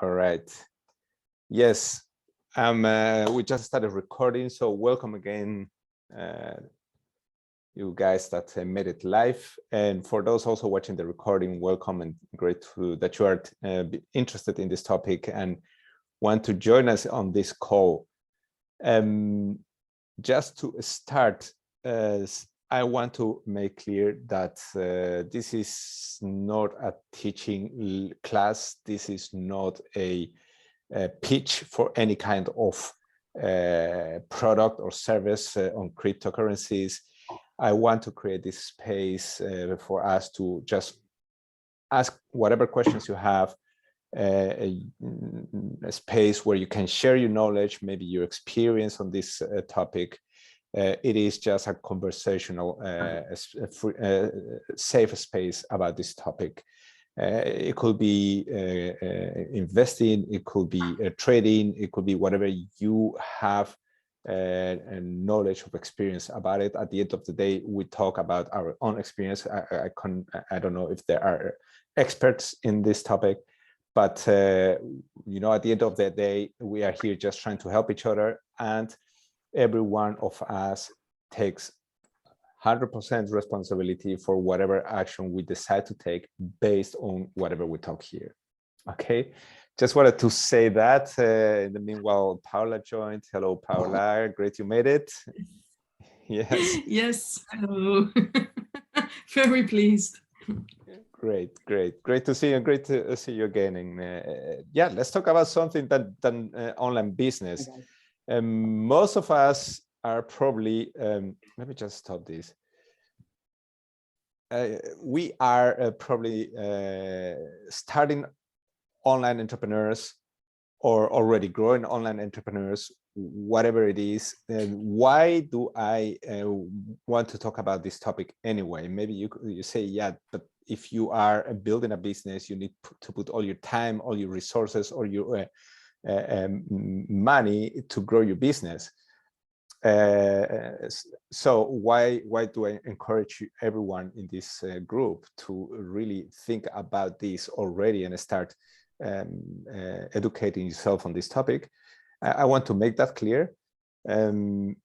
All right. Yes, we just started recording, so welcome again, you guys that made it live. And for those also watching the recording, welcome and great that you are interested in this topic and want to join us on this call. Just to start, I want to make clear that this is not a teaching class. This is not a pitch for any kind of product or service on cryptocurrencies. I want to create this space for us to just ask whatever questions you have, a space where you can share your knowledge, maybe your experience on this topic. It is just a conversational, safe space about this topic. It could be investing, it could be trading, it could be whatever you have knowledge of experience about it. At the end of the day, we talk about our own experience. I don't know if there are experts in this topic, but you know, at the end of the day, we are here just trying to help each other, and every one of us takes 100% responsibility for whatever action we decide to take based on whatever we talk here. Okay, just wanted to say that. In the meanwhile, Paula joined. Hello, Paula. Great you made it. Yes. Yes. Hello. Very pleased. Great to see you. Great to see you again. And yeah, let's talk about something than online business. Most of us are probably, let me just stop this. We are probably starting online entrepreneurs or already growing online entrepreneurs, whatever it is. Why do I want to talk about this topic anyway? Maybe you say, yeah, but if you are building a business, you need to put all your time, all your resources, or your money to grow your business. So why do I encourage everyone in this group to really think about this already and start educating yourself on this topic? I want to make that clear. And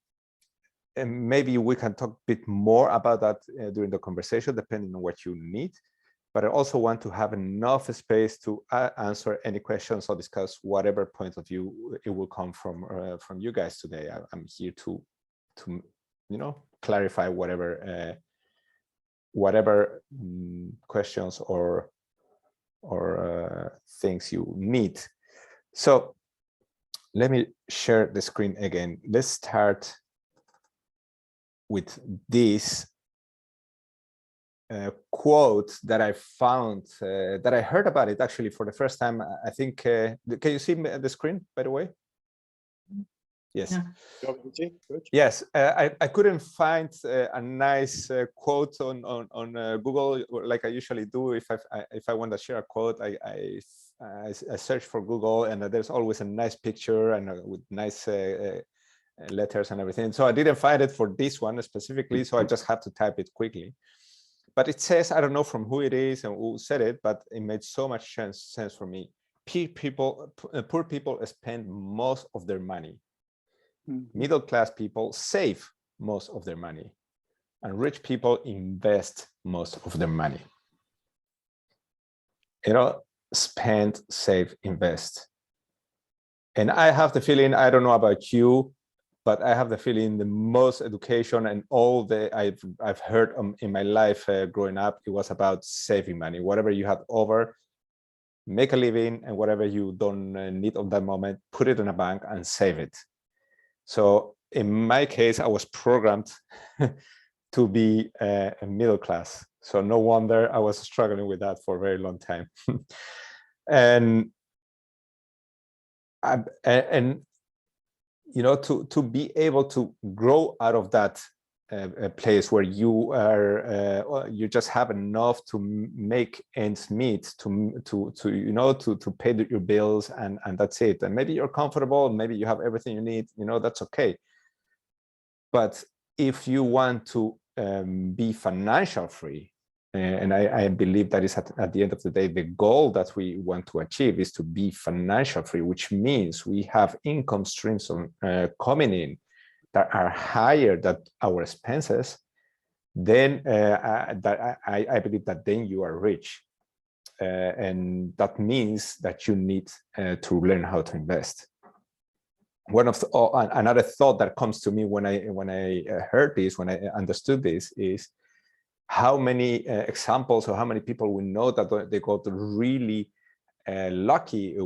maybe we can talk a bit more about that during the conversation, depending on what you need. But I also want to have enough space to answer any questions or discuss whatever point of view it will come from you guys today. I'm here to you know, clarify whatever questions or things you need. So let me share the screen again. Let's start with this quote that I found, that I heard about it actually for the first time. I think, can you see the screen, by the way? Yes. Yeah. Yes, I couldn't find a nice quote on Google like I usually do. If I want to share a quote, I search for Google, and there's always a nice picture and with nice letters and everything. So I didn't find it for this one specifically, so I just had to type it quickly. But it says, I don't know from who it is and who said it, but it made so much sense for me. Poor people spend most of their money. Middle-class people save most of their money, and rich people invest most of their money. You know, spend, save, invest. And I have the feeling, I don't know about you, but I have the feeling the most education and all that I've heard in my life growing up, it was about saving money. Whatever you have over, make a living, and whatever you don't need at that moment, put it in a bank and save it. So in my case, I was programmed to be a middle class. So no wonder I was struggling with that for a very long time. and you know, to be able to grow out of that place where you are, you just have enough to make ends meet, to you know, to pay your bills, and that's it. And maybe you're comfortable, maybe you have everything you need, you know, that's okay. But if you want to be financial free, And I believe that is at the end of the day, the goal that we want to achieve is to be financial free, which means we have income streams coming in that are higher than our expenses. Then I believe that then you are rich. And that means that you need to learn how to invest. Another thought that comes to me when I heard this, when I understood this, is how many examples or how many people we know that they got really lucky,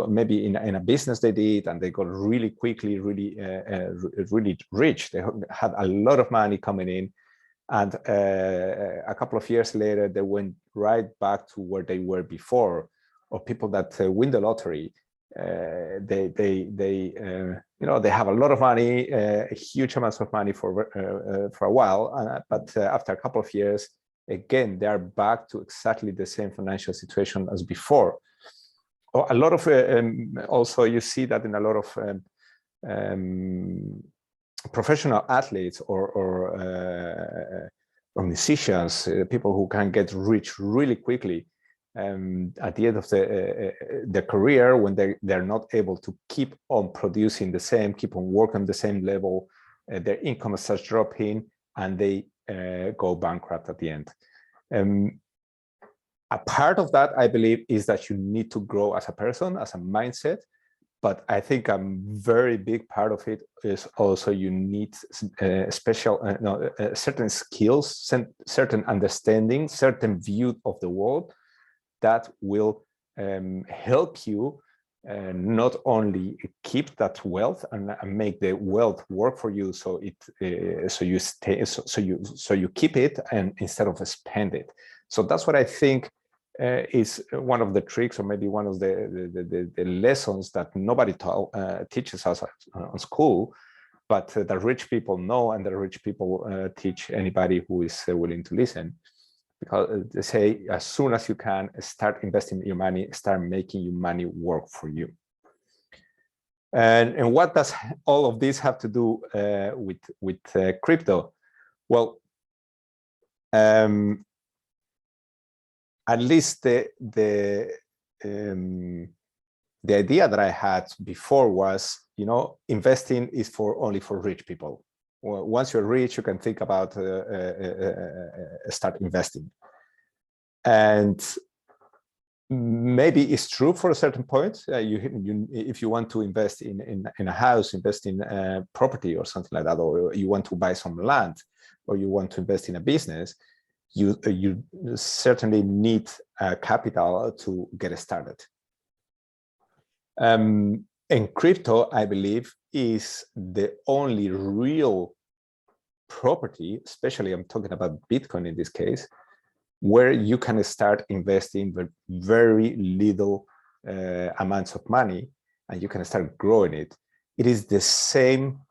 maybe in a business they did, and they got really quickly, really rich. They had a lot of money coming in, and a couple of years later, they went right back to where they were before. Or people that win the lottery, they have a lot of money, huge amounts of money for a while, but after a couple of years, again, they are back to exactly the same financial situation as before. Or a lot of also you see that in a lot of professional athletes or musicians, people who can get rich really quickly. At the end of their career, when they're not able to keep on producing the same, keep on working the same level, their income starts dropping, and they go bankrupt at the end. A part of that, I believe, is that you need to grow as a person, as a mindset. But I think a very big part of it is also you need certain skills, certain understanding, certain view of the world that will help you not only keep that wealth and make the wealth work for you, so you keep it and instead of spend it. So that's what I think is one of the tricks, or maybe one of the lessons that nobody teaches us on school, but the rich people know, and the rich people teach anybody who is willing to listen. Because they say, as soon as you can, start investing your money, start making your money work for you. And what does all of this have to do with crypto? Well, at least the idea that I had before was, investing is only for rich people. Well, once you're rich, you can think about start investing. And maybe it's true for a certain point. If you want to invest in a house, invest in a property or something like that, or you want to buy some land, or you want to invest in a business, you certainly need capital to get started. And crypto, I believe, is the only real property, especially I'm talking about Bitcoin in this case, where you can start investing with very little amounts of money, and you can start growing it. It is the same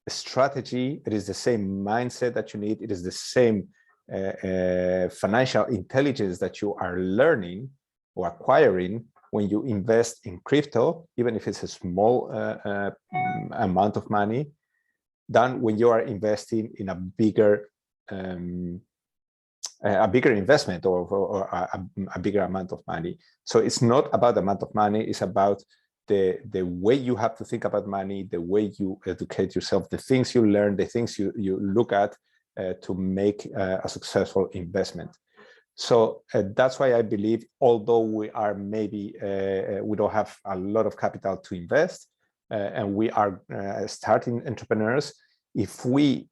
strategy, it is the same mindset that you need, it is the same financial intelligence that you are learning or acquiring when you invest in crypto, even if it's a small amount of money, than when you are investing in a bigger investment or a bigger amount of money. So it's not about the amount of money, it's about the way you have to think about money, the way you educate yourself, the things you learn, the things you look at to make a successful investment. So that's why I believe, although we are maybe, we don't have a lot of capital to invest, and we are starting entrepreneurs, if we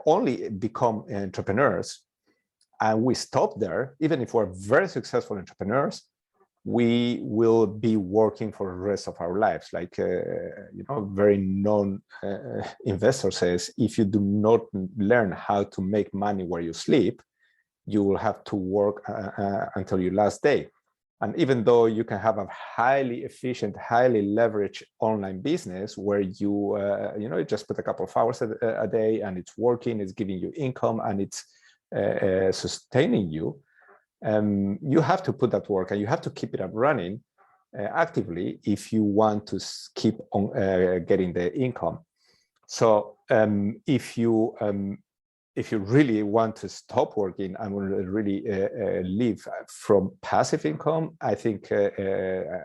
only become entrepreneurs and we stop there, even if we're very successful entrepreneurs, we will be working for the rest of our lives. Like, very known investor says, if you do not learn how to make money where you sleep, you will have to work until your last day. And even though you can have a highly efficient, highly leveraged online business where you, you just put a couple of hours a day and it's working, it's giving you income, and it's sustaining you, you have to put that work and you have to keep it up running actively if you want to keep on getting the income. So if you if you really want to stop working and really live from passive income, I think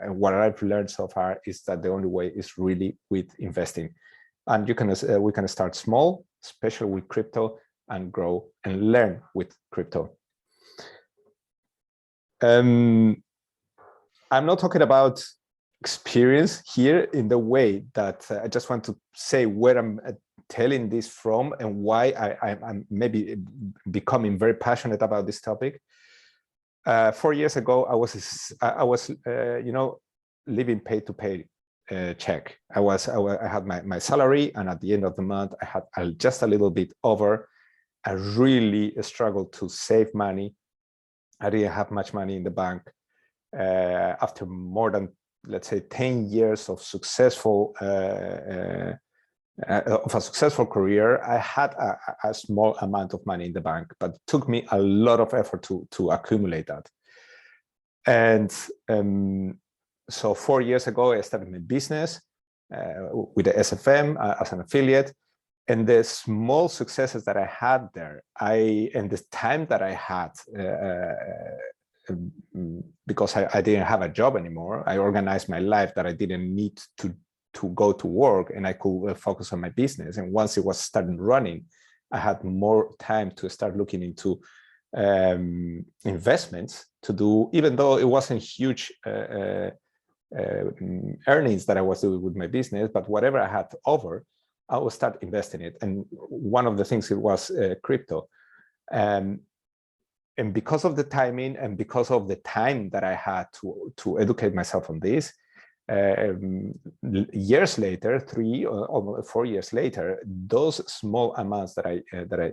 what I've learned so far is that the only way is really with investing. And you can we can start small, especially with crypto, and grow and learn with crypto. I'm not talking about experience here in the way that I just want to say where I'm telling this from and why I'm maybe becoming very passionate about this topic. 4 years ago, I was you know, living pay to pay check. I had my salary, and at the end of the month, I had just a little bit over. I really struggled to save money. I didn't have much money in the bank. After more than, let's say, 10 years of successful career, I had a small amount of money in the bank, but it took me a lot of effort to accumulate that. And so 4 years ago, I started my business with the SFM as an affiliate. And the small successes that I had there, and the time that I had, because I didn't have a job anymore, I organized my life that I didn't need to go to work, and I could focus on my business. And once it was starting running, I had more time to start looking into investments to do, even though it wasn't huge earnings that I was doing with my business, but whatever I had over, I would start investing it. And one of the things, it was crypto. And because of the timing and because of the time that I had to educate myself on this, years later, 3 or almost 4 years later, those small amounts that I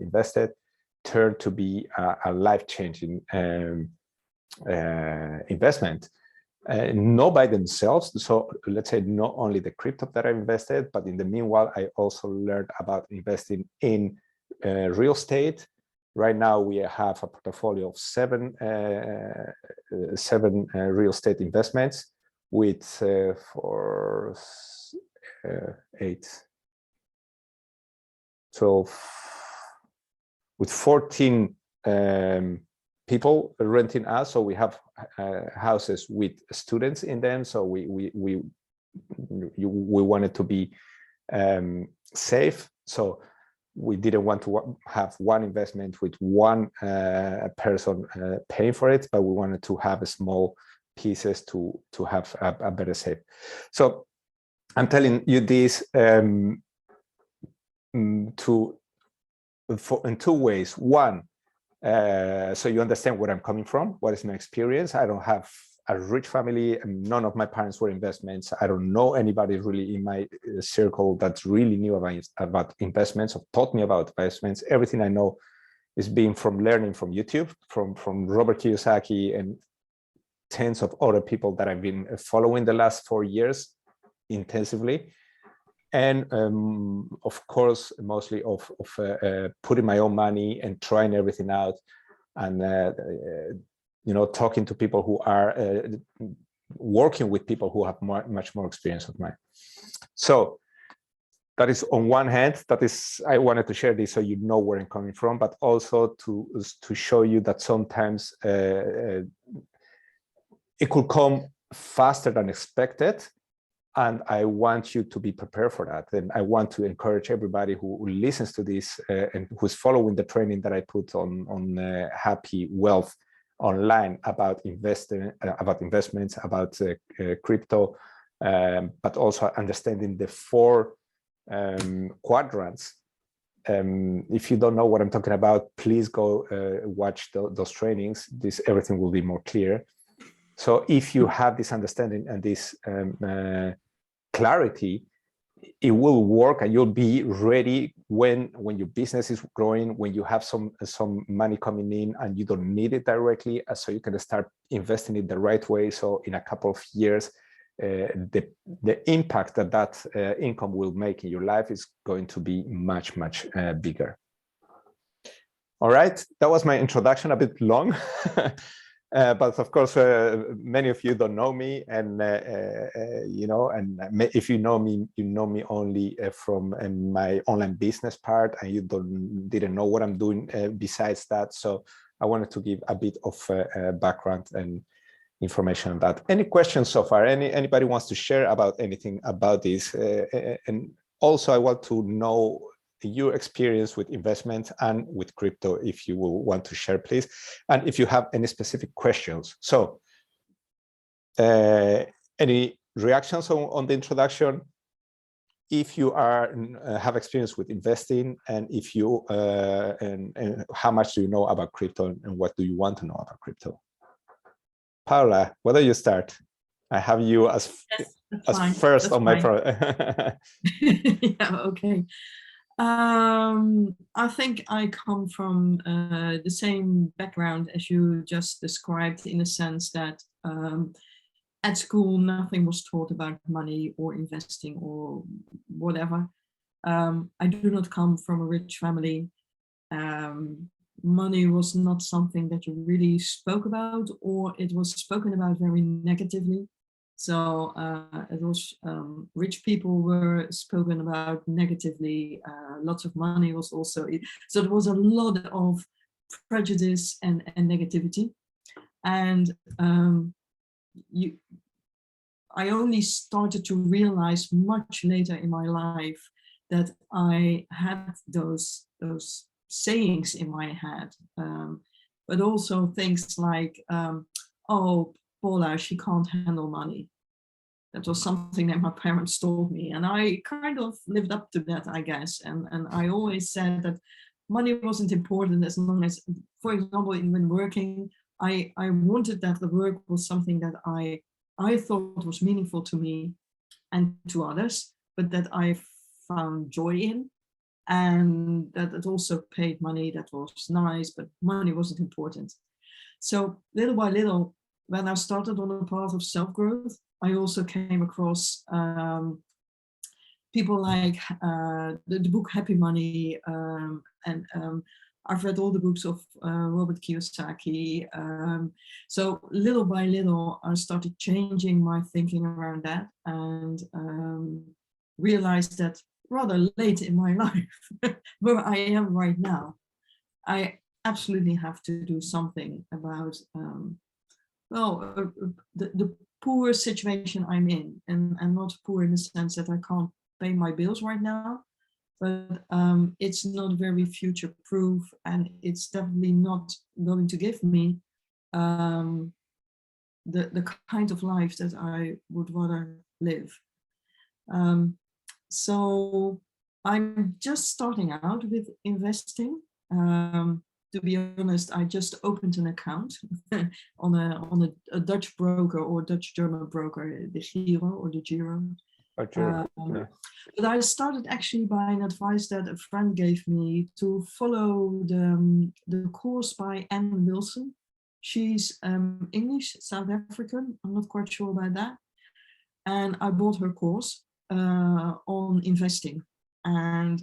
invested turned to be a life-changing investment. Not by themselves. So let's say not only the crypto that I invested, but in the meanwhile, I also learned about investing in real estate. Right now, we have a portfolio of seven real estate investments with 14 people renting us. So we have houses with students in them. So we wanted to be safe. So we didn't want to have one investment with one person paying for it, but we wanted to have small pieces to have a better safe. So I'm telling you this in 2 ways. One, so you understand where I'm coming from, what is my experience. I don't have a rich family, and none of my parents were investments. I don't know anybody really in my circle that really knew about investments or taught me about investments. Everything I know is being from learning from YouTube, from Robert Kiyosaki and tens of other people that I've been following the last 4 years intensively. And of course, mostly of putting my own money and trying everything out, and you know, talking to people who are working with people who have much more experience than mine. So that is on one hand. That is, I wanted to share this so you know where I'm coming from, but also to show you that sometimes it could come faster than expected. And I want you to be prepared for that. And I want to encourage everybody who listens to this and who's following the training that I put on Happy Wealth online about investments, about crypto, but also understanding the 4 quadrants. If you don't know what I'm talking about, please go watch those trainings. Everything will be more clear. So if you have this understanding and this clarity, it will work, and you'll be ready when your business is growing, when you have some money coming in and you don't need it directly, so you can start investing it the right way. So in a couple of years, the impact that income will make in your life is going to be much bigger. All right, that was my introduction, a bit long. But of course, many of you don't know me, and you know, and if you know me only from my online business part, and you didn't know what I'm doing besides that. So I wanted to give a bit of background and information on that. Any questions so far? Anybody wants to share about anything about this? And also, I want to know your experience with investment and with crypto, if you will want to share, please. And if you have any specific questions. So any reactions on the introduction? If you have experience with investing, and if you and how much do you know about crypto, and what do you want to know about crypto? Paula, why don't you start? I have you as first on my pro. Yeah, okay. I think I come from the same background as you just described, in a sense that at school nothing was taught about money or investing or whatever. I do not come from a rich family. Money was not something that you really spoke about, or it was spoken about very negatively. So it was rich people were spoken about negatively. Lots of money was also, so there was a lot of prejudice and negativity. And I only started to realize much later in my life that I had those sayings in my head, but also things like, oh, Paula, she can't handle money. That was something that my parents told me, and I kind of lived up to that, I guess. And I always said that money wasn't important, as long as, for example, when working, I wanted that the work was something that I thought was meaningful to me and to others, but that I found joy in, and that it also paid money. That was nice, but money wasn't important. So little by little, when I started on the path of self-growth, I also came across people like the book Happy Money, and I've read all the books of Robert Kiyosaki. So little by little, I started changing my thinking around that, and realized that rather late in my life, where I am right now, I absolutely have to do something about the poor situation I'm in, and not poor in the sense that I can't pay my bills right now, but it's not very future proof, and it's definitely not going to give me the kind of life that I would rather live. So I'm just starting out with investing. To be honest, I just opened an account on a Dutch broker, or Dutch-German broker, the Giro or the Giro. Yeah. But I started actually by an advice that a friend gave me, to follow the course by Anne Wilson. She's English, South African, I'm not quite sure about that. And I bought her course on investing. And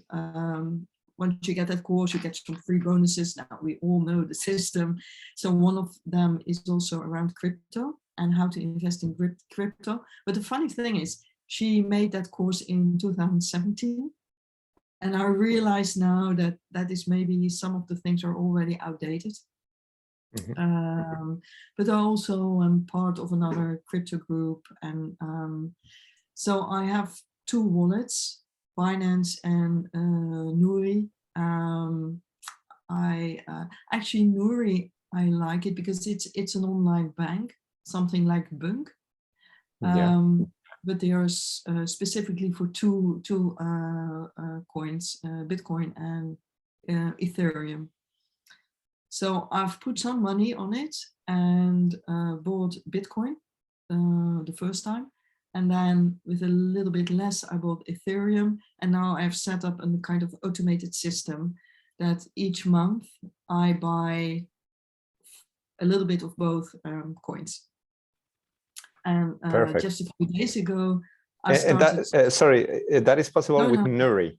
once you get that course, you get some free bonuses. Now, we all know the system. So one of them is also around crypto and how to invest in crypto. But the funny thing is, she made that course in 2017. And I realize now that that is maybe some of the things are already outdated. Mm-hmm. But I also am part of another crypto group. And so I have two wallets, Binance and Nouri. Actually Nouri, I like it because it's an online bank, something like Bunk. But they are specifically for two coins, Bitcoin and Ethereum. So I've put some money on it and bought Bitcoin the first time. And then with a little bit less, I bought Ethereum. And now I've set up a kind of automated system that each month I buy a little bit of both coins. And just a few days ago, I started... that is possible with Nouri?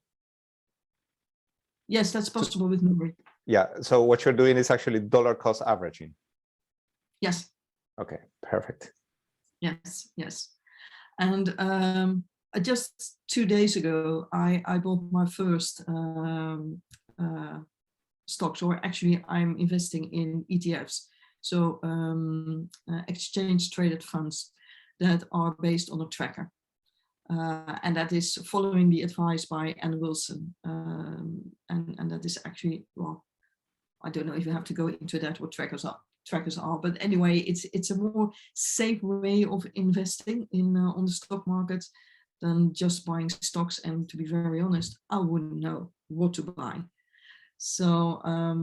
Yes, that's possible with Nouri. Yeah, so what you're doing is actually dollar cost averaging. Yes. Okay, perfect. Yes. And just 2 days ago, I bought my first stocks, or actually I'm investing in ETFs. So exchange traded funds that are based on a tracker. And that is following the advice by Ann Wilson. And that is actually, well, I don't know if you have to go into that, what trackers are, but anyway, it's a more safe way of investing in on the stock market than just buying stocks. And to be very honest, I wouldn't know what to buy. So I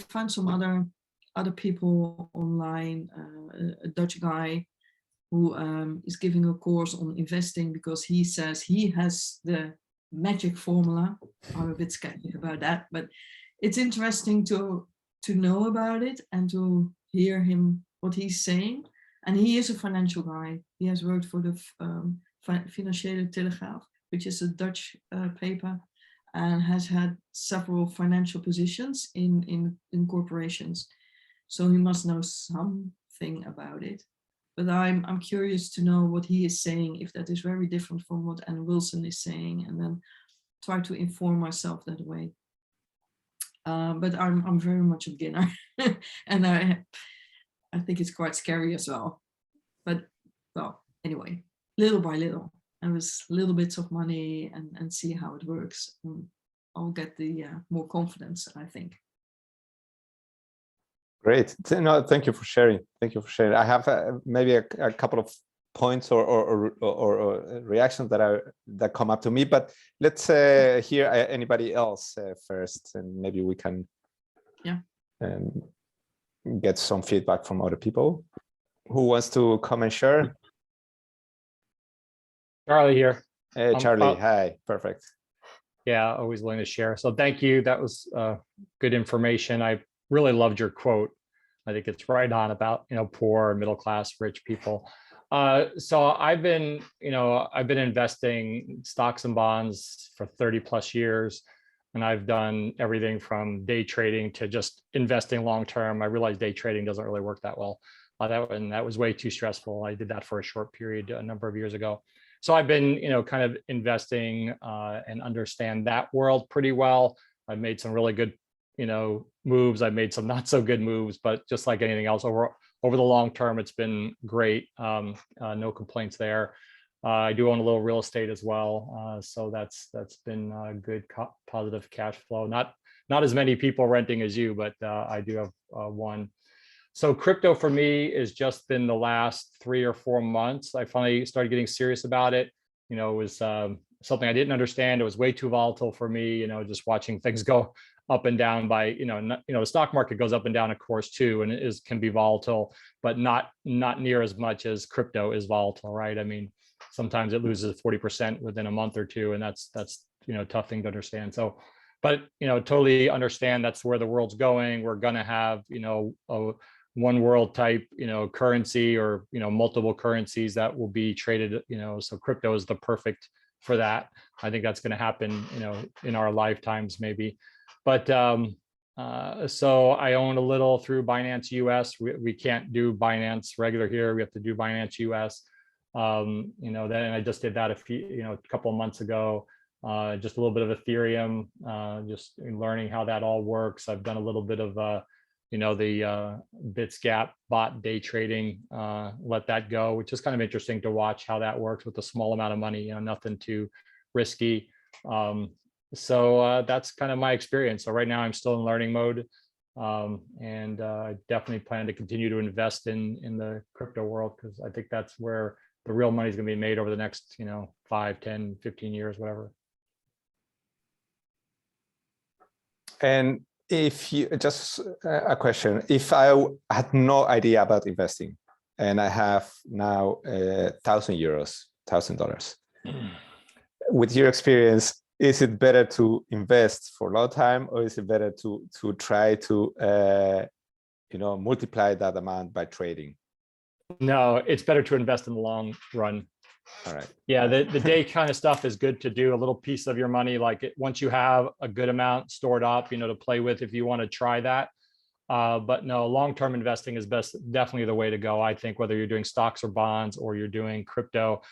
found some other people online, a Dutch guy who is giving a course on investing, because he says he has the magic formula. I'm a bit skeptical about that, but it's interesting to know about it and to hear him, what he's saying. And he is a financial guy. He has worked for the Financiële Telegraaf, which is a Dutch paper, and has had several financial positions in corporations. So he must know something about it. But I'm curious to know what he is saying, if that is very different from what Ann Wilson is saying, and then try to inform myself that way. But I'm very much a beginner, and I think it's quite scary as well. But well, anyway, little by little, and with little bits of money, and see how it works. I'll get the more confidence, I think. Great. No, thank you for sharing. Thank you for sharing. I have maybe a couple of points or reactions that come up to me, but let's hear anybody else first, and maybe we can get some feedback from other people. Who wants to come and share? Charlie here. Hey, Charlie. Hi. Perfect. Yeah, always willing to share. So thank you. That was good information. I really loved your quote. I think it's right on about, poor, middle class, rich people. So I've been investing stocks and bonds for 30 plus years, and I've done everything from day trading to just investing long term. I realized day trading doesn't really work that well. That was way too stressful. I did that for a short period a number of years ago. So I've been, kind of investing and understand that world pretty well. I've made some really good, moves. I've made some not so good moves, but just like anything else, over the long term, it's been great. No complaints there. I do own a little real estate as well, so that's been good, positive cash flow. Not as many people renting as you, but I do have one. So crypto for me has just been the last 3 or 4 months. I finally started getting serious about it. It was something I didn't understand. It was way too volatile for me. Just watching things go up and down by, the stock market goes up and down, of course, too, and it can be volatile, but not near as much as crypto is volatile, right? I mean, sometimes it loses 40% within a month or two, and that's a tough thing to understand. So, but totally understand that's where the world's going. We're gonna have a one world type currency, or multiple currencies that will be traded. So crypto is the perfect for that. I think that's going to happen in our lifetimes maybe. But so I own a little through Binance US. We can't do Binance regular here. We have to do Binance US. Then I just did that a couple of months ago. Just a little bit of Ethereum, just learning how that all works. I've done a little bit of the Bitsgap bot day trading, let that go, which is kind of interesting to watch how that works with a small amount of money, nothing too risky. So that's kind of my experience. So right now I'm still in learning mode, and I definitely plan to continue to invest in the crypto world, because I think that's where the real money is going to be made over the next 5, 10, 15 years, whatever. And if you, just a question, if I had no idea about investing and I have now $1,000, with your experience, is it better to invest for a long time, or is it better to try to multiply that amount by trading? No, it's better to invest in the long run. All right. Yeah, the day kind of stuff is good to do, a little piece of your money, like once you have a good amount stored up, to play with if you want to try that. But no, long-term investing is definitely the way to go. I think whether you're doing stocks or bonds or you're doing crypto,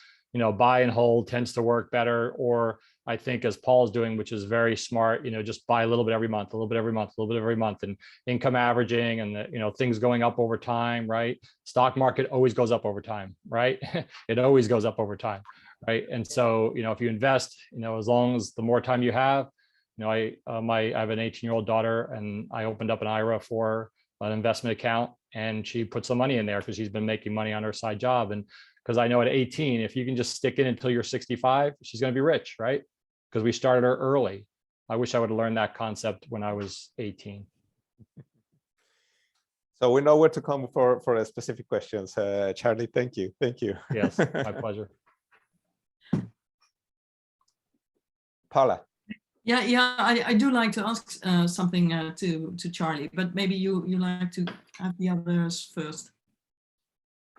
buy and hold tends to work better. Or I think as Paul's doing, which is very smart, just buy a little bit every month, a little bit every month, a little bit every month, and income averaging and things going up over time, right? Stock market always goes up over time, right? It always goes up over time, right? And so, if you invest, as long as the more time you have, I have an 18-year-old daughter, and I opened up an IRA for an investment account, and she put some money in there because she's been making money on her side job. And because I know at 18, if you can just stick in until you're 65, she's going to be rich, right? Because we started her early. I wish I would have learned that concept when I was 18. So we know where to come for specific questions. Charlie, thank you. Thank you. Yes, my pleasure. Paula. Yeah, I do like to ask something to Charlie, but maybe you like to have the others first.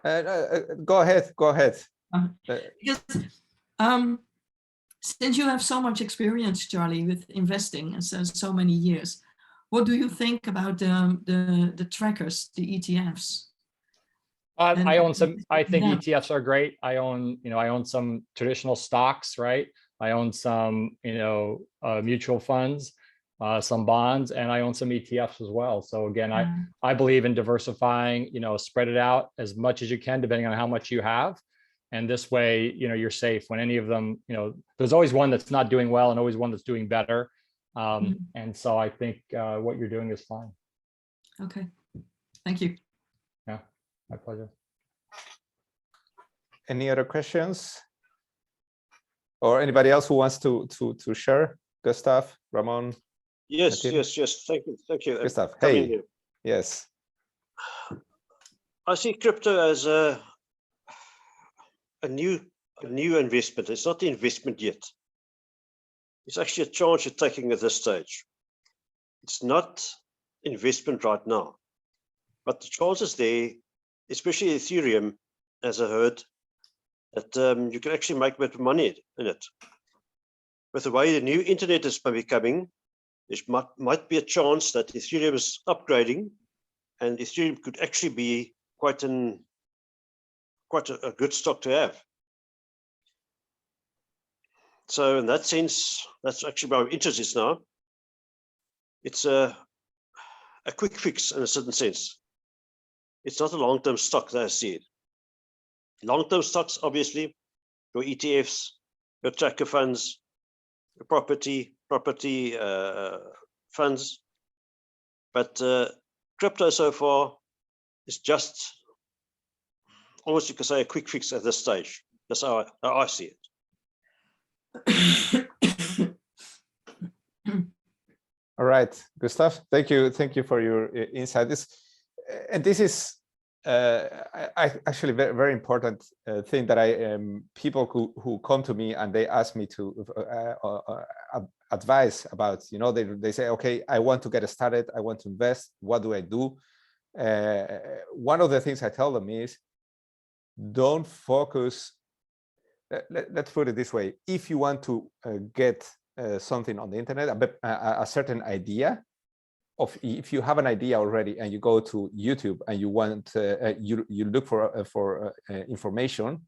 Go ahead. Because since you have so much experience, Charlie, with investing and so many years, what do you think about the trackers, the ETFs? I own some. I think ETFs are great. I own some traditional stocks, right? I own some, mutual funds, some bonds, and I own some ETFs as well. So again, I believe in diversifying. Spread it out as much as you can, depending on how much you have. And this way, you're safe when any of them, there's always one that's not doing well and always one that's doing better. And so I think what you're doing is fine. Okay, thank you. Yeah, my pleasure. Any other questions? Or anybody else who wants to share? Gustav, Ramon? Yes. Thank you. Gustav, hey. Yes. I see crypto as a new investment. It's not the investment yet. It's actually a chance you're taking at this stage. It's not investment right now, but the chance is there, especially Ethereum, as I heard, that you can actually make a bit of money in it. With the way the new internet is becoming, there might be a chance that Ethereum is upgrading, and Ethereum could actually be quite a good stock to have. So in that sense, that's actually where my interest is now. It's a quick fix in a certain sense. It's not a long-term stock that I see it. Long-term stocks, obviously, your ETFs, your tracker funds, your property funds. But crypto so far is just almost, you could say, a quick fix at this stage. That's how I see it. All right, Gustav, thank you for your insight. This is actually very important thing that people who come to me and they ask me to advise about. They say, okay, I want to get started, I want to invest. What do I do? One of the things I tell them is, don't focus. Let's put it this way: if you want to get something on the internet, a certain idea, if you have an idea already and you go to YouTube and you want you look for information,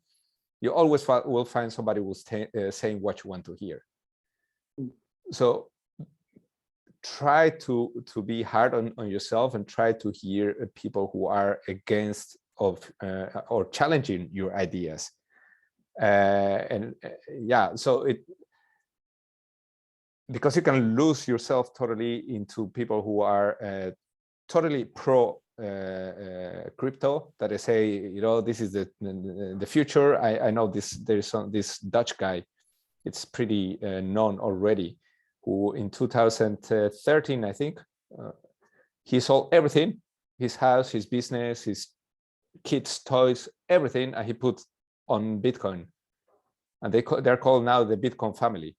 you always will find somebody who's saying what you want to hear. So try to be hard on yourself and try to hear people who are against or challenging your ideas. So because you can lose yourself totally into people who are totally pro crypto, that they say, this is the future. I know this Dutch guy, it's pretty known already, who in 2013, I think, he sold everything, his house, his business, his kids' toys, everything, and he put on Bitcoin, and they're called now the Bitcoin family.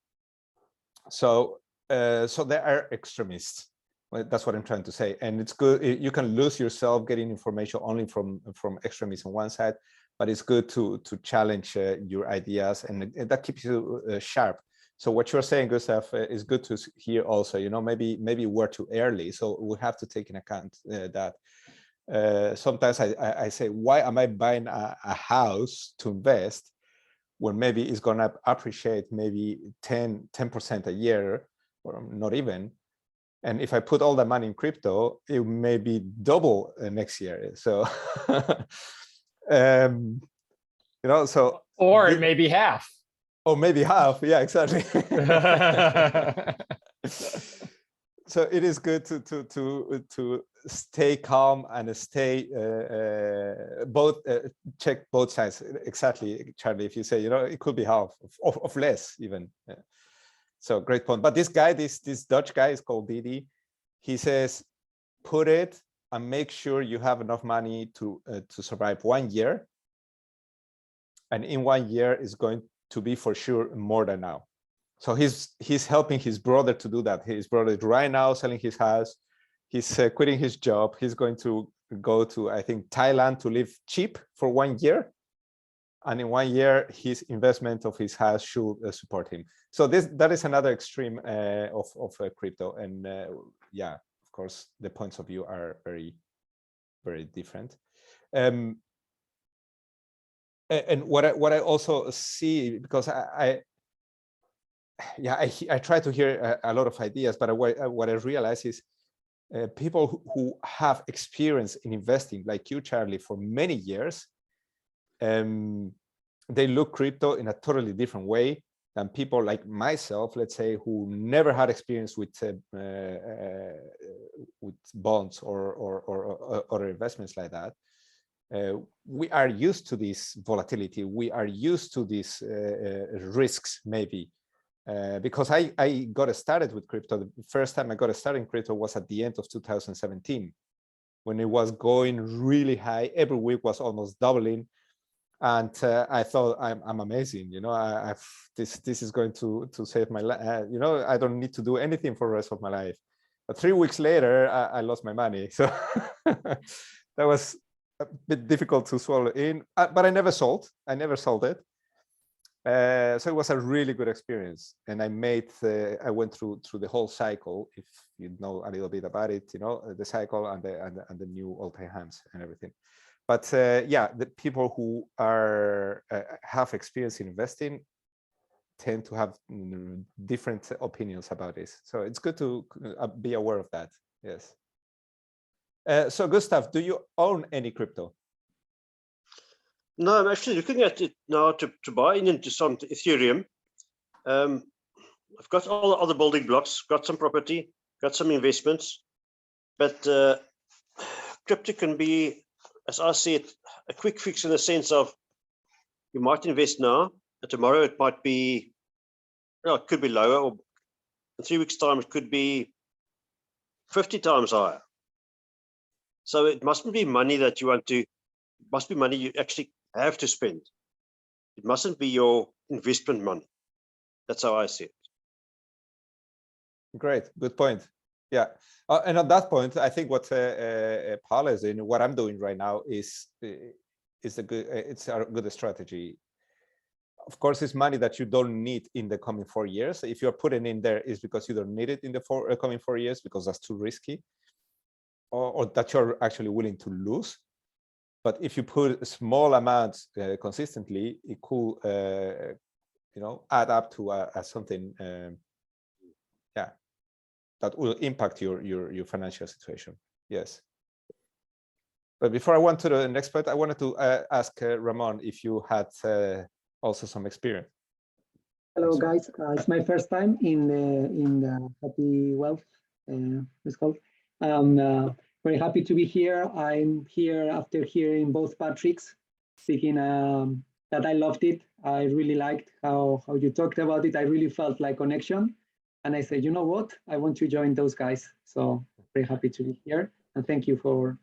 So they are extremists. Well, that's what I'm trying to say. And it's good. You can lose yourself getting information only from extremists on one side, but it's good to challenge your ideas, and that keeps you sharp. So what you're saying, Gustav, is good to hear also. You know, maybe we're too early, so we have to take in account that. Sometimes I say, why am I buying a house to invest when maybe it's going to appreciate maybe 10% a year, or not even. And if I put all the money in crypto, it may be double next year. So, you know, so. Or it may be half. Or maybe half. Yeah, exactly. So it is good to stay calm and stay check both sides. Exactly, Charlie. If you say, you know, it could be half of less even. Yeah. So great point. But this guy, this Dutch guy is called Didi. He says, put it and make sure you have enough money to survive 1 year. And in 1 year is going to be for sure more than now. So he's helping his brother to do that. His brother is right now selling his house. He's quitting his job. He's going to go to, I think, Thailand to live cheap for 1 year. And in 1 year, his investment of his house should support him. So that is another extreme of crypto. And yeah, of course, the points of view are very, very different. And what I also see, because I try to hear a lot of ideas, but what I realize is people who have experience in investing, like you, Charlie, for many years, they look crypto in a totally different way than people like myself, let's say, who never had experience with bonds or other investments like that. We are used to this volatility. We are used to these risks, maybe. Because I got started with crypto. The first time I got started in crypto was at the end of 2017, when it was going really high. Every week was almost doubling, and I thought I'm amazing. You know, this is going to save my life. You know, I don't need to do anything for the rest of my life. But 3 weeks later, I lost my money. So that was a bit difficult to swallow in. But I never sold. I never sold it. So it was a really good experience, and I went through the whole cycle. If you know a little bit about it, you know, the cycle and the new all-time highs and everything. But yeah, the people who are have experience in investing tend to have different opinions about this. So it's good to be aware of that. Yes. So Gustav, do you own any crypto? No, I'm actually looking at it now to buy into some Ethereum. I've got all the other building blocks, got some property, got some investments, but crypto can be, as I see it, a quick fix in the sense of you might invest now, and tomorrow it might be, well, it could be lower, or in 3 weeks' time it could be 50 times higher. So it mustn't be money that you want to, it must be money you actually have to spend. It mustn't be your investment money. That's how I see it. Great, good point. Yeah, and on that point, I think what Paula is doing, what I'm doing right now is a good strategy. Of course, it's money that you don't need in the coming 4 years. If you're putting in there, is because you don't need it in the coming 4 years because that's too risky, or that you're actually willing to lose. But if you put small amounts consistently, it could, you know, add up to something, yeah, that will impact your financial situation. Yes. But before I went to the next point, I wanted to ask Ramon if you had also some experience. Hello, guys. It's my first time in the Happy Wealth. It's called. Very happy to be here. I'm here after hearing both Patricks speaking. That I loved it. I really liked how you talked about it. I really felt like connection, and I said, you know what? I want to join those guys. So very happy to be here, and thank you for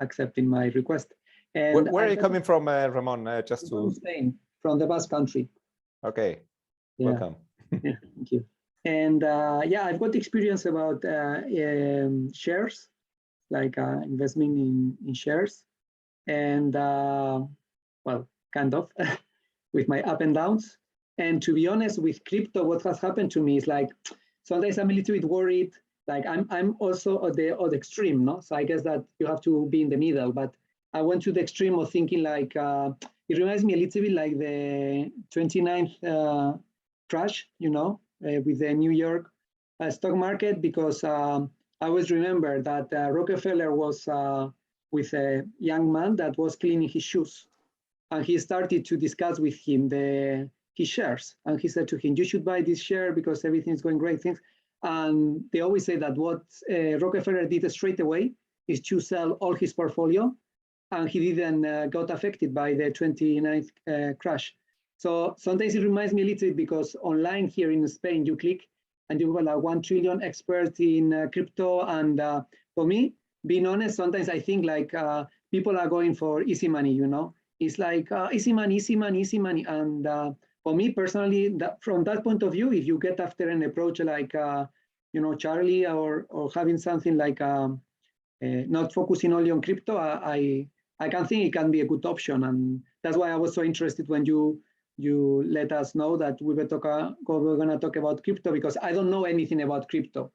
accepting my request. And where are you coming from, Ramon? Just to from Spain, from the Basque Country. Okay, yeah. Welcome. Yeah, thank you. And yeah, I've got experience about shares, like investment in shares, and well, kind of with my up and downs. And to be honest, with crypto, what has happened to me is like, sometimes I'm a little bit worried. Like I'm also at the extreme, no? So I guess that you have to be in the middle, but I went to the extreme of thinking like, it reminds me a little bit like the 29th crash, with the New York stock market, because I always remember that Rockefeller was with a young man that was cleaning his shoes. And he started to discuss with him his shares. And he said to him, you should buy this share because everything's going great. Things. And they always say that what Rockefeller did straight away is to sell all his portfolio. And he didn't got affected by the 29th crash. So sometimes it reminds me a little bit, because online here in Spain, you click and you have like 1 trillion experts in crypto. And for me, being honest, sometimes I think like people are going for easy money, It's like easy money, easy money, easy money. And for me personally, from that point of view, if you get after an approach like, Charlie, or having something like not focusing only on crypto, I can think it can be a good option. And that's why I was so interested when you let us know that we were going to talk about crypto, because I don't know anything about crypto.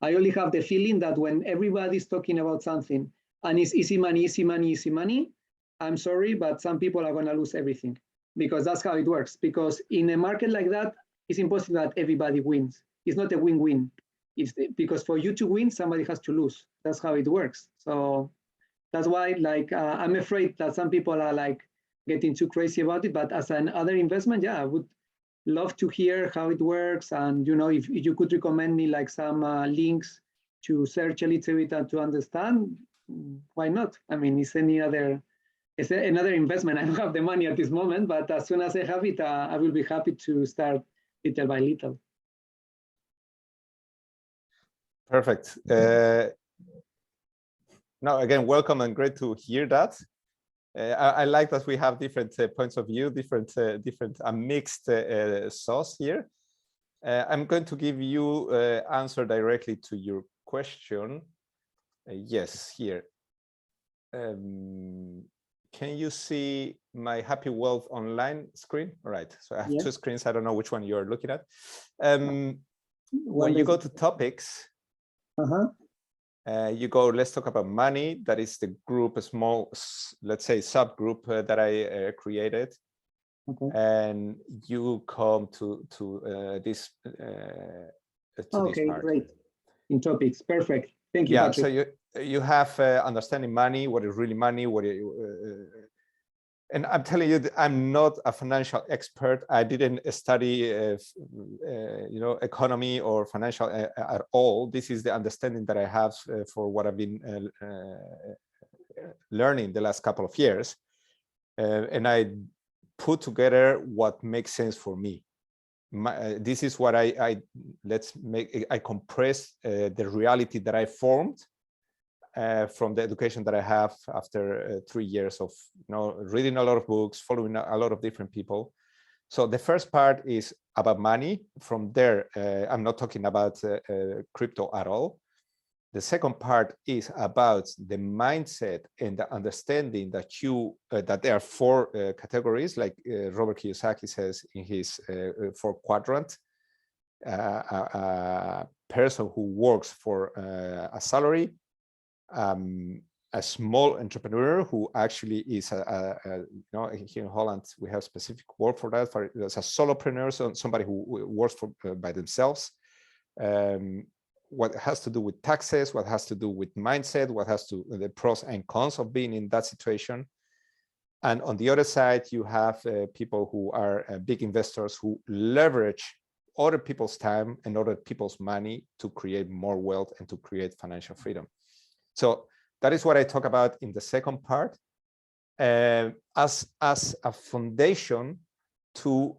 I only have the feeling that when everybody's talking about something and it's easy money, easy money, easy money, I'm sorry, but some people are going to lose everything, because that's how it works. Because in a market like that, it's impossible that everybody wins. It's not a win-win. It's because for you to win, somebody has to lose. That's how it works. So that's why, like, I'm afraid that some people are like getting too crazy about it. But as another investment, yeah, I would love to hear how it works. And if you could recommend me like some links to search a little bit and to understand, why not? I mean, it's another investment. I don't have the money at this moment, but as soon as I have it, I will be happy to start little by little. Perfect. Now, again, welcome and great to hear that. I like that we have different points of view, different mixed sauce here. I'm going to give you answer directly to your question. Yes, here. Can you see my Happy Wealth online screen? All right, so I have two screens. I don't know which one you're looking at. When you go to topics, you go, let's talk about money. That is the group, a small, let's say, subgroup that I created. Okay. And you come to this. Okay, this great. In topics, perfect. Thank you, Patrick. So you have understanding money, what is really money, and I'm telling you, I'm not a financial expert. I didn't study, economy or financial at all. This is the understanding that I have for what I've been learning the last couple of years, and I put together what makes sense for me. This is what I compress the reality that I formed from the education that I have after 3 years of reading a lot of books, following a lot of different people. So the first part is about money. From there, I'm not talking about crypto at all. The second part is about the mindset and the understanding that that there are 4 categories, like Robert Kiyosaki says in his 4 quadrant. A person who works for a salary, a small entrepreneur who actually is here in Holland we have specific word for that, as a solopreneur, so somebody who works by themselves. What has to do with taxes, what has to do with mindset, what has to the pros and cons of being in that situation. And on the other side, you have people who are big investors who leverage other people's time and other people's money to create more wealth and to create financial freedom. So that is what I talk about in the second part, as a foundation to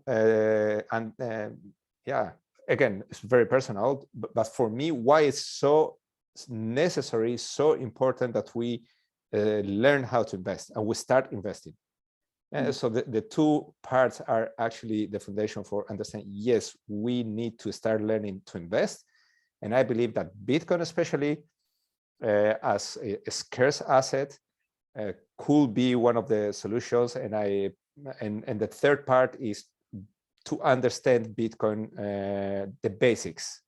again, it's very personal, but for me, why it's so necessary, so important that we learn how to invest and we start investing. So the 2 parts are actually the foundation for understanding, yes, we need to start learning to invest. And I believe that Bitcoin, especially as a scarce asset, could be one of the solutions. And the third part is to understand Bitcoin, the basics,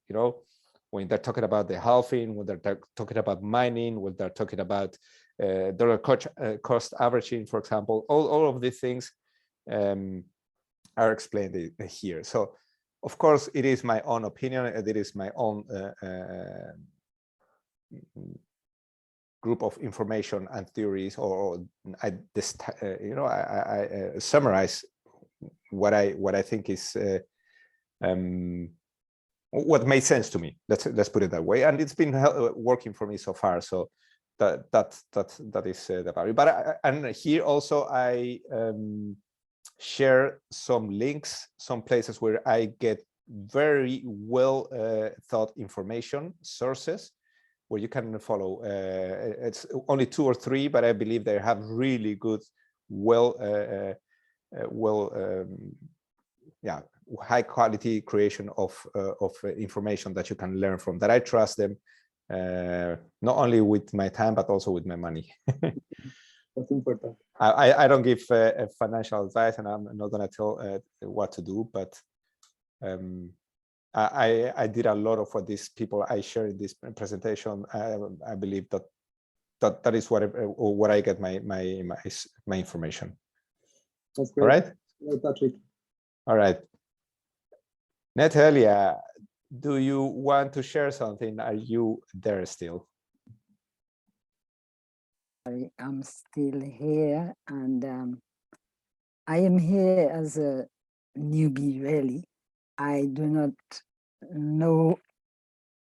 when they're talking about the halving, when they're talking about mining, when they're talking about dollar cost averaging, for example, all of these things are explained here. So, of course, it is my own opinion, and it is my own group of information and theories, or I summarize what I think is what made sense to me. Let's put it that way, and it's been working for me so far. So that is the value. But and here also I share some links, some places where I get very well thought information sources where you can follow. It's only 2 or 3, but I believe they have really good, high quality creation of information that you can learn from, that I trust them, not only with my time, but also with my money. That's important. I don't give financial advice, and I'm not going to tell what to do, but I did a lot of what these people I share in this presentation. I believe that is what I get my information. That's great. All right. Great, Patrick. All right. Natalia, do you want to share something? Are you there still? I am still here, and I am here as a newbie, really. I do not know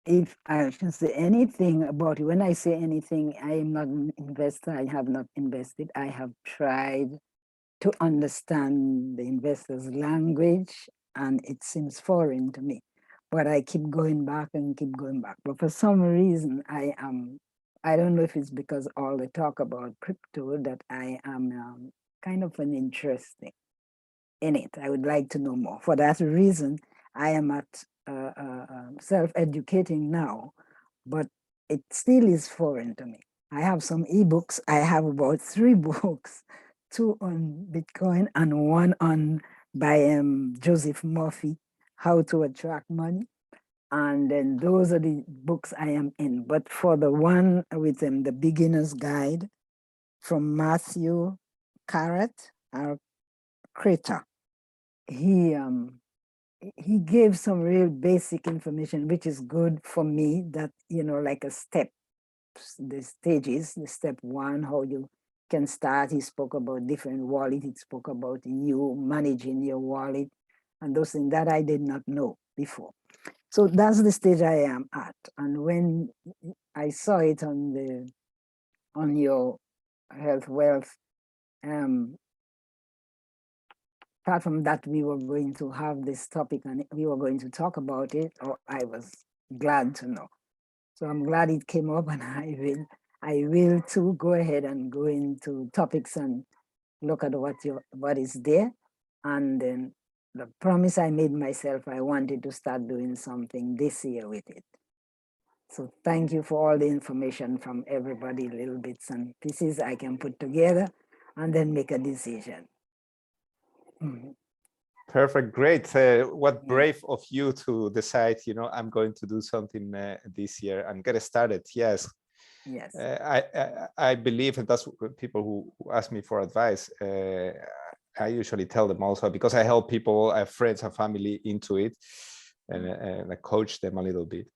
if I should say anything about it. When I say anything, I am not an investor. I have not invested. I have tried to understand the investor's language, and it seems foreign to me. But I keep going back and keep going back. But for some reason, I don't know if it's because all the talk about crypto that I am kind of an interesting in it. I would like to know more. For that reason, I am at self-educating now, but it still is foreign to me. I have some ebooks. I have about 3 books, 2 on Bitcoin and 1 by Joseph Murphy, How to Attract Money. And then those are the books I am in. But for the one with the Beginner's Guide from Matthew Carrot, our creator, he gave some real basic information, which is good for me, that, like a step, the stages, the step 1, how you can start. He spoke about different wallet. He spoke about you managing your wallet and those things that I did not know before. So that's the stage I am at. And when I saw it on your Health Wealth platform that we were going to have this topic and we were going to talk about it, I was glad to know. So I'm glad it came up, and I will too go ahead and go into topics and look at what is there. And then the promise I made myself, I wanted to start doing something this year with it. So thank you for all the information from everybody, little bits and pieces I can put together and then make a decision. Perfect, great. What brave of you to decide, I'm going to do something this year and get started. Yes. Yes. I believe, and that's what people who ask me for advice, I usually tell them also, because I help people, I have friends and family into it, and I coach them a little bit.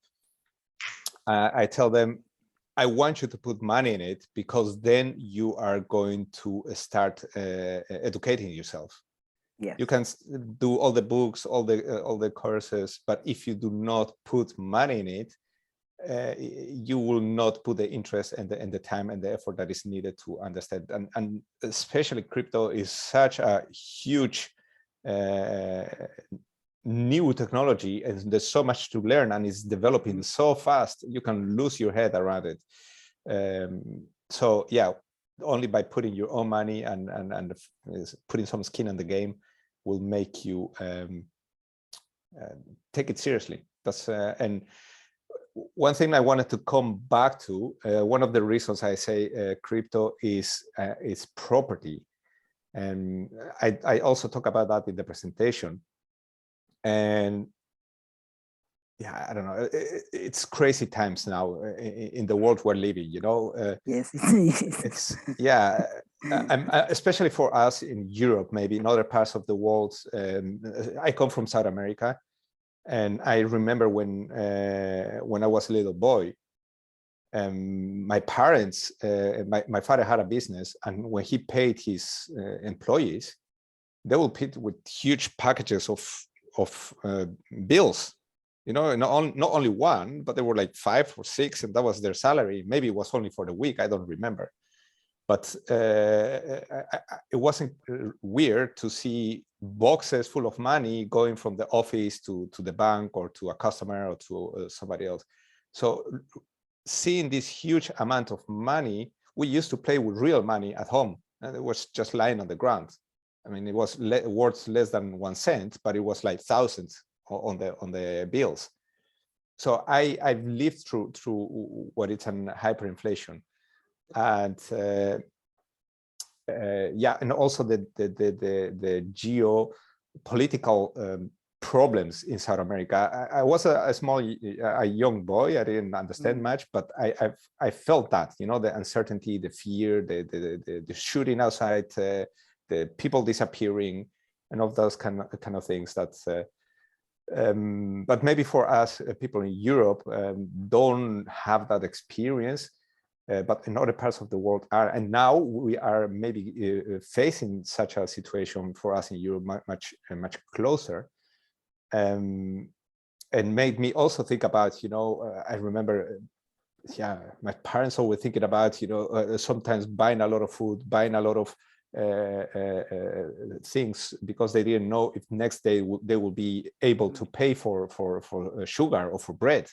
I tell them, I want you to put money in it, because then you are going to start educating yourself. Yes. You can do all the books, all the courses, but if you do not put money in it, you will not put the interest and the time and the effort that is needed to understand. And especially crypto is such a huge new technology, and there's so much to learn, and it's developing so fast, you can lose your head around it. So yeah, only by putting your own money and putting some skin in the game will make you take it seriously. That's and one thing I wanted to come back to, one of the reasons I say crypto is property, and I also talk about that in the presentation. And yeah, I don't know. It's crazy times now in the world we're living. You know. Yes, it is. It's yeah. Especially for us in Europe, maybe in other parts of the world. I come from South America, and I remember when I was a little boy, my parents, my father had a business, and when he paid his employees, they will pay with huge packages of bills. You know, not only one, but there were like 5 or 6, and that was their salary. Maybe it was only for the week. I don't remember. But it wasn't weird to see boxes full of money going from the office to the bank or to a customer or to somebody else. So seeing this huge amount of money, we used to play with real money at home, and it was just lying on the ground. I mean, it was worth less than 1 cent, but it was like thousands on the bills. So I've lived through what is an hyperinflation, and yeah, and also the geopolitical problems in South America. I was a young boy. I didn't understand much, but I felt that, you know, the uncertainty, the fear, the shooting outside, the people disappearing, and all those kind of things. But maybe for us, people in Europe don't have that experience, but in other parts of the world are. And now we are maybe facing such a situation for us in Europe much closer. And made me also think about, you know, I remember, yeah, my parents always thinking about, you know, sometimes buying a lot of food, buying a lot of things, because they didn't know if next day they will be able to pay for sugar or for bread,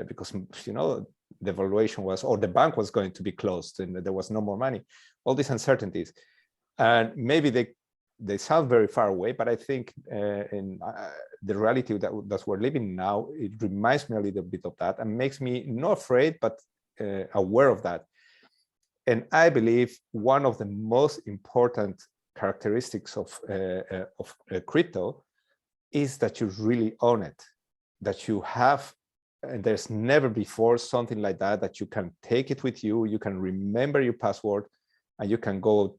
because, you know, the valuation was, or the bank was going to be closed and there was no more money. All these uncertainties, and maybe they sound very far away, but I think in the reality that we're living now, it reminds me a little bit of that and makes me not afraid, but aware of that. And I believe one of the most important characteristics of crypto is that you really own it, that you have, and there's never before something like that you can take it with you, you can remember your password, and you can go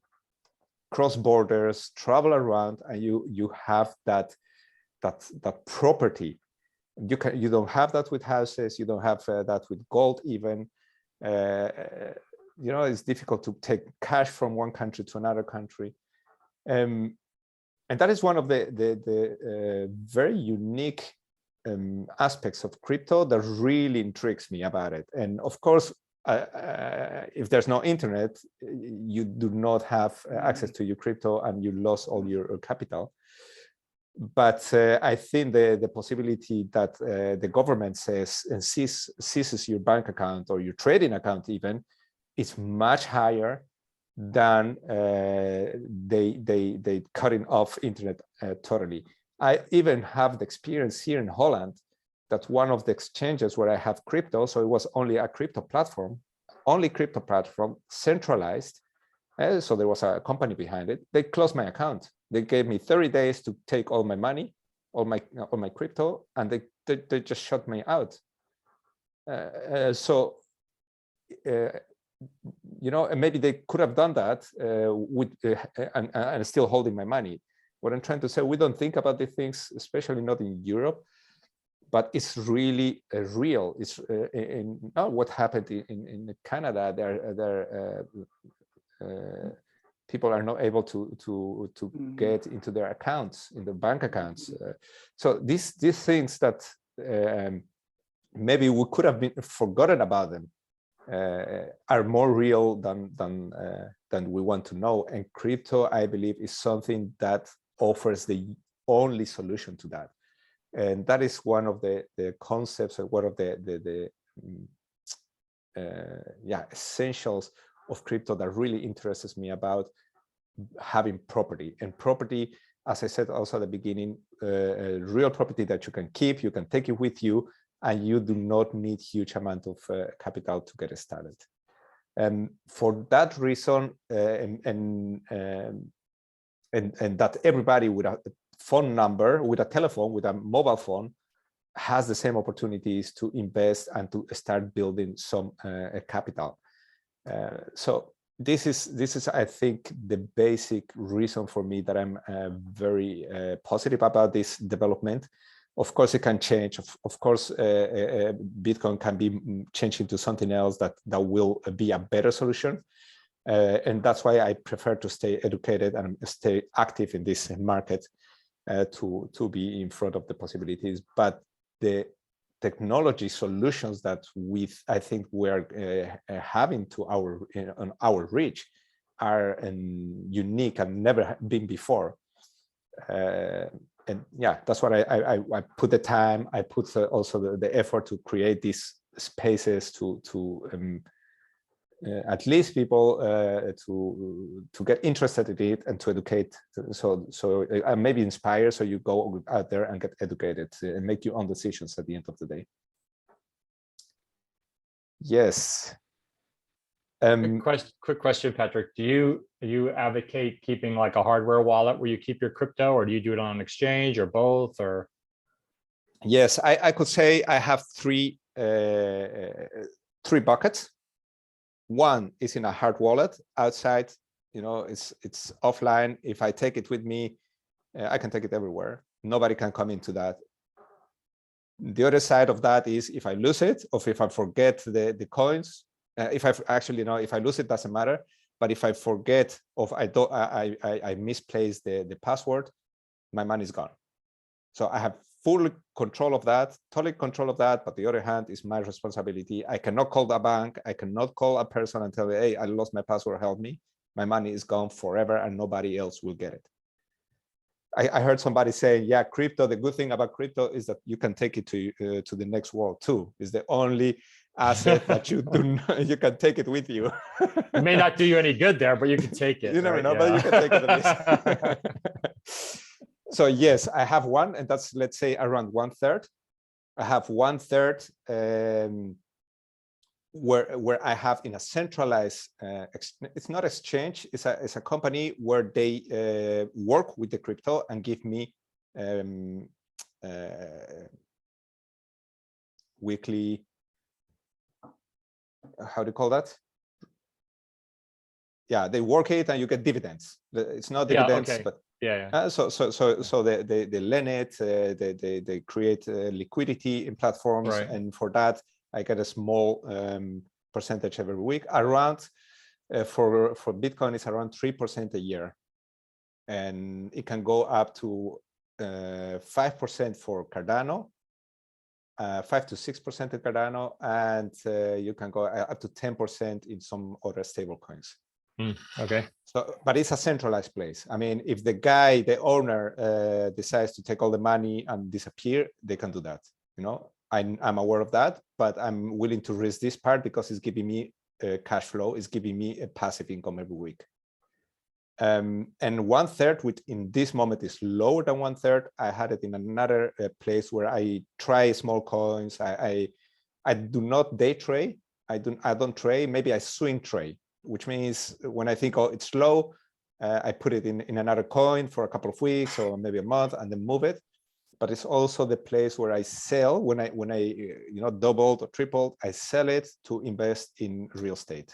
cross borders, travel around, and you have that property. You don't have that with houses, you don't have that with gold even. You know, it's difficult to take cash from one country to another country, and that is one of the very unique aspects of crypto that really intrigues me about it. And of course, if there's no internet, you do not have access to your crypto, and you lost all your capital. But I think the possibility that the government says and seizes your bank account or your trading account even is much higher than they cutting off internet totally. I even have the experience here in Holland that one of the exchanges where I have crypto, so it was only a crypto platform, centralized. So there was a company behind it. They closed my account. They gave me 30 days to take all my money, all my crypto, and they just shut me out. So you know, and maybe they could have done that with and still holding my money. What I'm trying to say, we don't think about these things, especially not in Europe, but it's really real. It's what happened in Canada. People are not able to get into their accounts, in the bank accounts. So these things that maybe we could have been forgotten about them are more real than we want to know. And crypto, I believe, is something that offers the only solution to that. And that is one of the concepts, or one of the essentials of crypto that really interests me about having property. And property, as I said also at the beginning, real property that you can keep, you can take it with you, and you do not need huge amount of capital to get started. And for that reason, and that everybody would phone number, with a telephone, with a mobile phone, has the same opportunities to invest and to start building some capital. So this is, I think, the basic reason for me that I'm very positive about this development. Of course, it can change. Of course, Bitcoin can be changed into something else that will be a better solution. And that's why I prefer to stay educated and stay active in this market to be in front of the possibilities. But the technology solutions that I think we're having on our reach are unique and never been before. And yeah, that's what I put the time. I put also the effort to create these spaces to at least people to get interested in it and to educate. So I may be inspired. So you go out there and get educated and make your own decisions at the end of the day. Yes. Quick question, Patrick. Do you advocate keeping like a hardware wallet where you keep your crypto, or do you do it on an exchange, or both? Or yes, I could say I have three buckets. One is in a hard wallet outside. It's offline. If I take it with me, I can take it everywhere. Nobody can come into that. The other side of that is if I lose it, or if I forget the coins. If I lose it, doesn't matter. But if I forget, or I misplace the password, my money is gone. So I have full control of that, totally control of that. But the other hand is my responsibility. I cannot call the bank. I cannot call a person and tell me, hey, I lost my password, help me. My money is gone forever and nobody else will get it. I heard somebody saying, yeah, crypto, the good thing about crypto is that you can take it to the next world too. It's the only asset that you can take it with you. It may not do you any good there, but you can take it. You never right? know, but you can take it at least. So yes, I have one, and that's, let's say, around 1/3. I have 1/3 where I have in a centralized, it's not exchange, it's a company where they work with the crypto and give me weekly, how do you call that? Yeah, they work it and you get dividends. It's not dividends, okay. but yeah. So they lend it, they create liquidity in platforms, Right. and for that I get a small percentage every week. Around for Bitcoin, it's around 3% a year, and it can go up to 5% for Cardano, 5 to 6% in Cardano, and you can go up to 10% in some other stable coins. Okay. So, but it's a centralized place. I mean, if the owner decides to take all the money and disappear, they can do that. I'm aware of that, but I'm willing to risk this part because it's giving me cash flow. It's giving me a passive income every week. And 1/3, which in this moment is lower than 1/3, I had it in another place where I try small coins. I do not day trade. I don't trade. Maybe I swing trade, which means when I think, oh, it's low, I put it in another coin for a couple of weeks or maybe a month and then move it. But it's also the place where I sell when I doubled or tripled, I sell it to invest in real estate.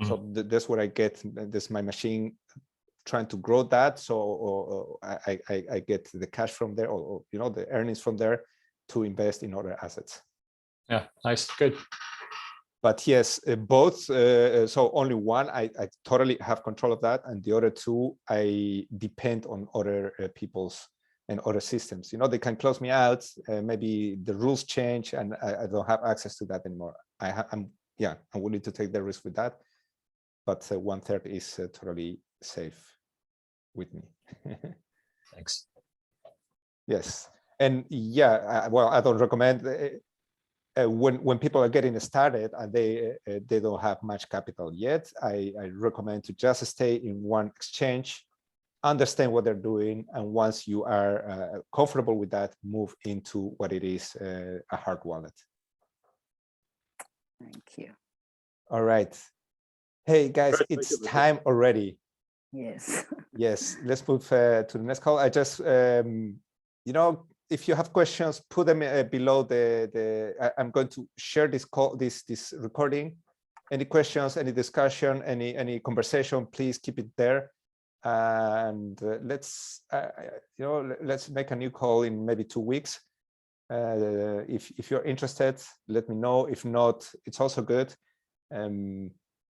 So that's where I get this, my machine trying to grow that. So I get the cash from there, or the earnings from there to invest in other assets. Yeah, nice, good. But yes, both. So only one, I totally have control of that, and the other two, I depend on other people's and other systems. They can close me out. Maybe the rules change, and I don't have access to that anymore. I'm willing to take the risk with that. But 1/3 is totally safe with me. Thanks. Yes, and yeah, well, I don't recommend when people are getting started and they don't have much capital yet. I recommend to just stay in one exchange, understand what they're doing, and once you are comfortable with that, move into what it is, a hard wallet. Thank you. All right. Hey guys, it's time already. Yes. Yes, let's move to the next call. I just, you know, if you have questions, put them below I'm going to share this call, this recording. Any questions, any discussion, any conversation, please keep it there. And let's, you know, let's make a new call in maybe 2 weeks. If you're interested, let me know. If not, it's also good.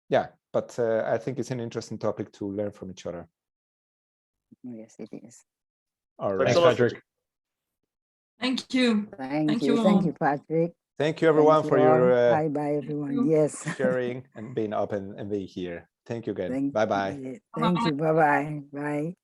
Yeah, but I think it's an interesting topic to learn from each other. Yes, it is. All Thanks right. a lot. Patrick. Thank you. Thank you you. Thank all. you, Patrick. Thank you, everyone, Thank for you all. your Bye bye, everyone. you. Yes. sharing and being open and being here. Thank you again. Thank Bye-bye. Thank you. Bye bye. Bye.